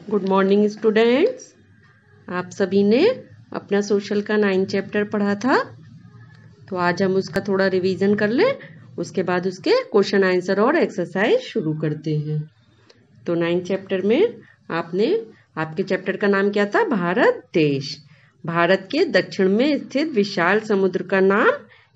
Good morning students. आप सभी ने अपना सोशल का 9 चैप्टर पढ़ा था, तो आज हम उसका थोड़ा रिवीजन कर लें। उसके बाद उसके क्वेश्चन आंसर और एक्सरसाइज शुरू करते हैं। तो 9 चैप्टर में आपके चैप्टर का नाम क्या था? भारत देश। भारत के दक्षिण में स्थित विशाल समुद्र का नाम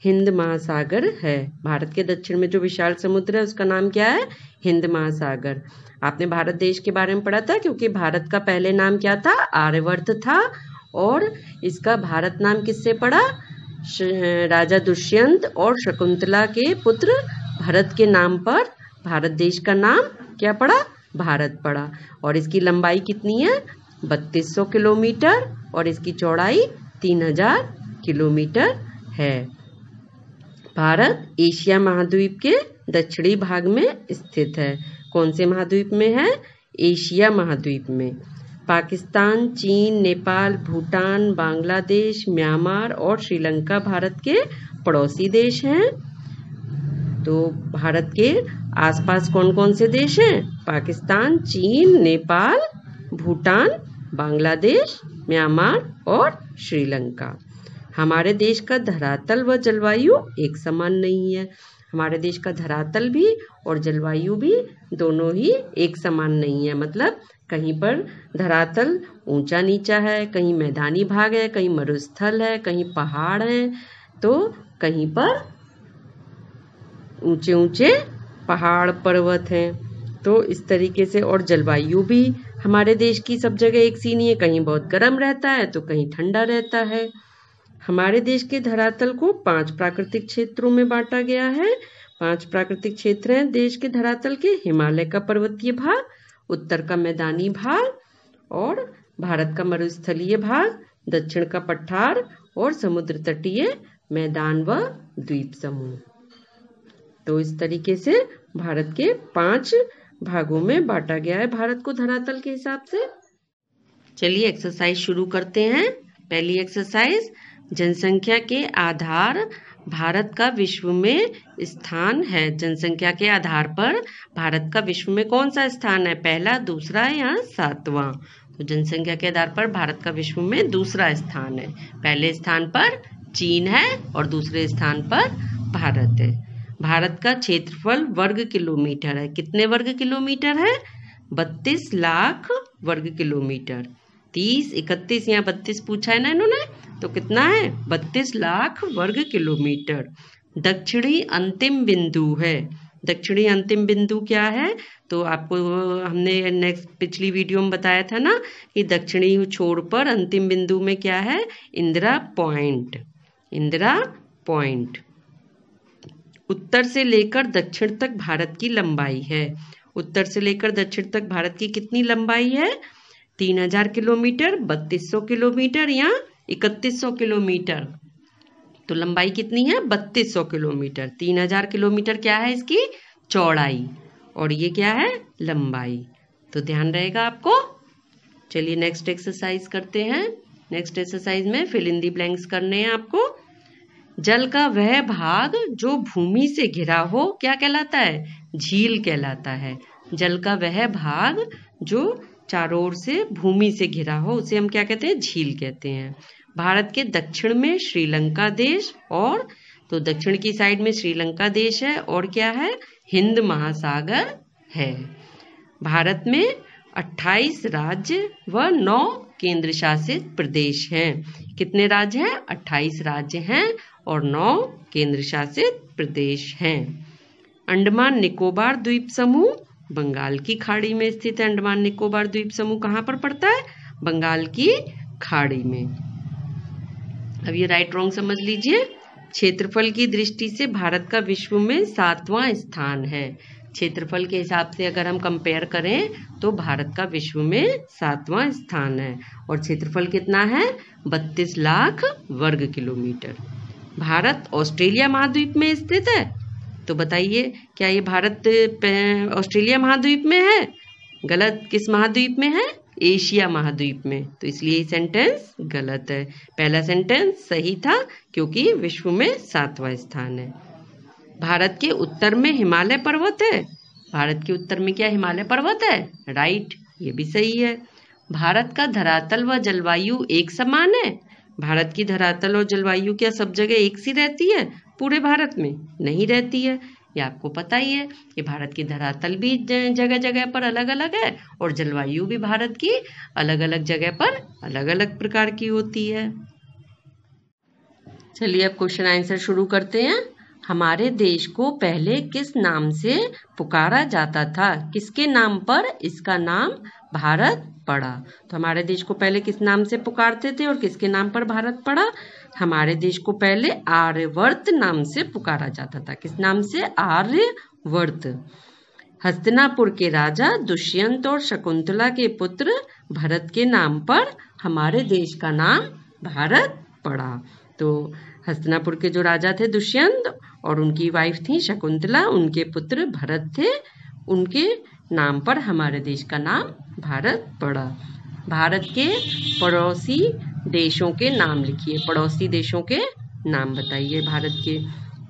हिंद महासागर है। भारत के दक्षिण में जो विशाल समुद्र है उसका नाम क्या है? हिंद महासागर। आपने भारत देश के बारे में पढ़ा था, क्योंकि भारत का पहले नाम क्या था? आर्यवर्त था। और इसका भारत नाम किससे पड़ा? राजा दुष्यंत और शकुंतला के पुत्र भरत के नाम पर भारत देश का नाम क्या पड़ा? भारत पड़ा। और इसकी लंबाई कितनी है? 3200 किलोमीटर और इसकी चौड़ाई 3000 किलोमीटर है। भारत एशिया महाद्वीप के दक्षिणी भाग में स्थित है। कौन से महाद्वीप में है? एशिया महाद्वीप में। पाकिस्तान, चीन, नेपाल, भूटान, बांग्लादेश, म्यांमार और श्रीलंका भारत के पड़ोसी देश हैं। तो भारत के आसपास कौन कौन से देश हैं? पाकिस्तान, चीन, नेपाल, भूटान, बांग्लादेश, म्यांमार और श्रीलंका। हमारे देश का धरातल व जलवायु एक समान नहीं है। हमारे देश का धरातल भी और जलवायु भी दोनों ही एक समान नहीं है। मतलब कहीं पर धरातल ऊंचा नीचा है, कहीं मैदानी भाग है, कहीं मरुस्थल है, कहीं पहाड़ है, तो कहीं पर ऊंचे ऊंचे पहाड़ पर्वत हैं। तो इस तरीके से, और जलवायु भी हमारे देश की सब जगह एक सी नहीं है। कहीं बहुत गर्म रहता है तो कहीं ठंडा रहता है। हमारे देश के धरातल को 5 प्राकृतिक क्षेत्रों में बांटा गया है। 5 प्राकृतिक क्षेत्र हैं देश के धरातल के। हिमालय का पर्वतीय भाग, उत्तर का मैदानी भाग और भारत का मरुस्थलीय भाग, दक्षिण का पठार और समुद्र तटीय मैदान व द्वीप समूह। तो इस तरीके से भारत के 5 भागों में बांटा गया है भारत को धरातल के हिसाब से। चलिए एक्सरसाइज शुरू करते हैं। पहली एक्सरसाइज, जनसंख्या के आधार भारत का विश्व में स्थान है। जनसंख्या के आधार पर भारत का विश्व में कौन सा स्थान है? पहला, दूसरा या 7वां? तो जनसंख्या के आधार पर भारत का विश्व में दूसरा स्थान है। पहले स्थान पर चीन है और दूसरे स्थान पर भारत है। भारत का क्षेत्रफल वर्ग किलोमीटर है। कितने वर्ग किलोमीटर है? 32 लाख वर्ग किलोमीटर। 30, 31 या 32 पूछा है ना इन्होंने, तो कितना है? 32 लाख वर्ग किलोमीटर। दक्षिणी अंतिम बिंदु है। दक्षिणी अंतिम बिंदु क्या है? तो आपको हमने पिछली वीडियो में बताया था ना कि दक्षिणी छोर पर अंतिम बिंदु में क्या है? इंदिरा पॉइंट। इंदिरा पॉइंट। उत्तर से लेकर दक्षिण तक भारत की लंबाई है। उत्तर से लेकर दक्षिण तक भारत की कितनी लंबाई है? 3000 किलोमीटर, 3200 किलोमीटर या 3100 किलोमीटर। तो लंबाई कितनी है? 3200 किलोमीटर। 3000 किलोमीटर क्या है इसकी? चौड़ाई। और ये क्या है? लंबाई। तो ध्यान रहेगा आपको। चलिए नेक्स्ट एक्सरसाइज करते हैं। नेक्स्ट एक्सरसाइज में फिल इन दी ब्लैंक्स करने हैं आपको। जल का वह भाग जो भूमि से घिरा हो क्या कहलाता है? झील कहलाता है। जल का वह भाग जो चारों ओर से भूमि से घिरा हो उसे हम क्या कहते हैं? झील कहते हैं। भारत के दक्षिण में श्रीलंका देश, और तो दक्षिण की साइड में श्रीलंका देश है, और क्या है? हिंद महासागर है। भारत में 28 राज्य व 9 केंद्र शासित प्रदेश हैं। कितने राज्य हैं? 28 राज्य हैं और 9 केंद्र शासित प्रदेश हैं। अंडमान निकोबार द्वीप समूह बंगाल की खाड़ी में स्थित है। अंडमान निकोबार द्वीप समूह कहाँ पर पड़ता है? बंगाल की खाड़ी में। अब ये राइट रॉन्ग समझ लीजिए। क्षेत्रफल की दृष्टि से भारत का विश्व में 7वां स्थान है। क्षेत्रफल के हिसाब से अगर हम कंपेयर करें तो भारत का विश्व में 7वां स्थान है। और क्षेत्रफल कितना है? 32 लाख वर्ग किलोमीटर। भारत ऑस्ट्रेलिया महाद्वीप में स्थित है। तो बताइए, क्या ये भारत ऑस्ट्रेलिया महाद्वीप में है? गलत। किस महाद्वीप में है? एशिया महाद्वीप में। तो इसलिए ये सेंटेंस गलत है। पहला सेंटेंस सही था क्योंकि विश्व में 7वां स्थान है। भारत के उत्तर में हिमालय पर्वत है। भारत के उत्तर में क्या हिमालय पर्वत है? राइट, ये भी सही है। भारत का धरातल व जलवायु एक समान है? भारत की धरातल और जलवायु क्या सब जगह एक सी रहती है? पूरे भारत में नहीं रहती है। ये आपको पता ही है कि भारत की धरातल भी जगह जगह पर अलग अलग है और जलवायु भी भारत की अलग अलग जगह पर अलग अलग प्रकार की होती है। चलिए अब क्वेश्चन आंसर शुरू करते हैं। हमारे देश को पहले किस नाम से पुकारा जाता था? किसके नाम पर इसका नाम भारत पड़ा? तो हमारे देश को पहले किस नाम से पुकारते थे और किसके नाम पर भारत पड़ा? हमारे देश को पहले आर्यवर्त नाम से पुकारा जाता था। किस नाम से? आर्यवर्त। हस्तिनापुर के राजा दुष्यंत और शकुंतला के पुत्र भरत के नाम पर हमारे देश का नाम भारत पड़ा। तो हस्तिनापुर के जो राजा थे दुष्यंत और उनकी वाइफ थी शकुंतला, उनके पुत्र भरत थे, उनके नाम पर हमारे देश का नाम भारत पड़ा। भारत के पड़ोसी देशों के नाम लिखिए। पड़ोसी देशों के नाम बताइए भारत के।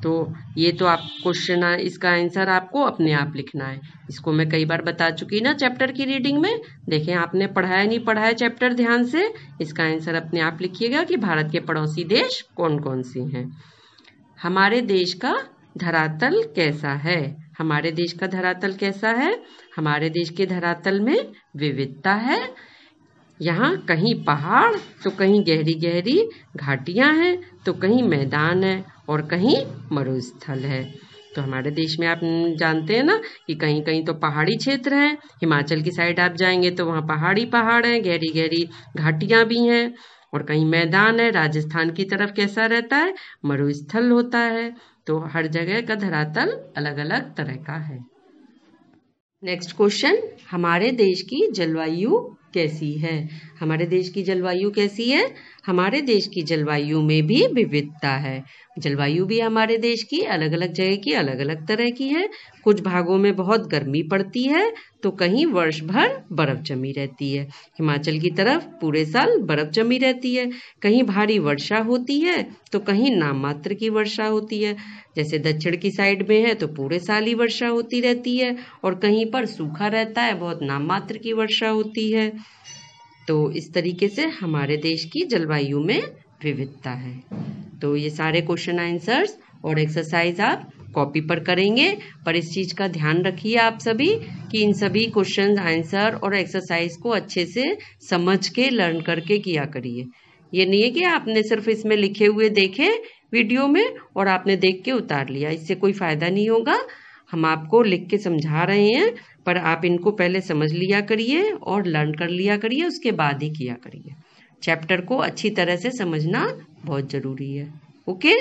तो ये तो आप क्वेश्चन, इसका आंसर आपको अपने आप लिखना है। इसको मैं कई बार बता चुकी ना चैप्टर की रीडिंग में। देखें आपने पढ़ाया नहीं पढ़ाया चैप्टर ध्यान से। इसका आंसर अपने आप लिखिएगा कि भारत के पड़ोसी देश कौन कौन से हैं। हमारे देश का धरातल कैसा है? हमारे देश का धरातल कैसा है? हमारे देश के धरातल में विविधता है। यहाँ कहीं पहाड़ तो कहीं गहरी गहरी घाटियाँ हैं, तो कहीं मैदान है और कहीं मरुस्थल है। तो हमारे देश में आप जानते हैं ना कि कहीं कहीं तो पहाड़ी क्षेत्र हैं। हिमाचल की साइड आप जाएंगे तो वहाँ पहाड़ हैं, गहरी गहरी घाटियाँ भी हैं, और कहीं मैदान है। राजस्थान की तरफ कैसा रहता है? मरुस्थल होता है। तो हर जगह का धरातल अलग अलग तरह का है। नेक्स्ट क्वेश्चन, हमारे देश की जलवायु कैसी है? हमारे देश की जलवायु कैसी है? हमारे देश की जलवायु में भी विविधता है। जलवायु भी हमारे देश की अलग अलग जगह की अलग अलग तरह की है। कुछ भागों में बहुत गर्मी पड़ती है तो कहीं वर्ष भर बर्फ जमी रहती है। हिमाचल की तरफ पूरे साल बर्फ जमी रहती है। कहीं भारी वर्षा होती है तो कहीं नाम मात्र की वर्षा होती है। जैसे दक्षिण की साइड में है तो पूरे साल ही वर्षा होती रहती है, और कहीं पर सूखा रहता है, बहुत नाम मात्र की वर्षा होती है। तो इस तरीके से हमारे देश की जलवायु में विविधता है। तो ये सारे क्वेश्चन आंसर्स और एक्सरसाइज आप कॉपी पर करेंगे, पर इस चीज़ का ध्यान रखिए आप सभी कि इन सभी क्वेश्चन आंसर और एक्सरसाइज को अच्छे से समझ के लर्न करके किया करिए। ये नहीं है कि आपने सिर्फ इसमें लिखे हुए देखे वीडियो में और आपने देख के उतार लिया, इससे कोई फ़ायदा नहीं होगा। हम आपको लिख के समझा रहे हैं, पर आप इनको पहले समझ लिया करिए और लर्न कर लिया करिए, उसके बाद ही किया करिए। चैप्टर को अच्छी तरह से समझना बहुत ज़रूरी है। ओके।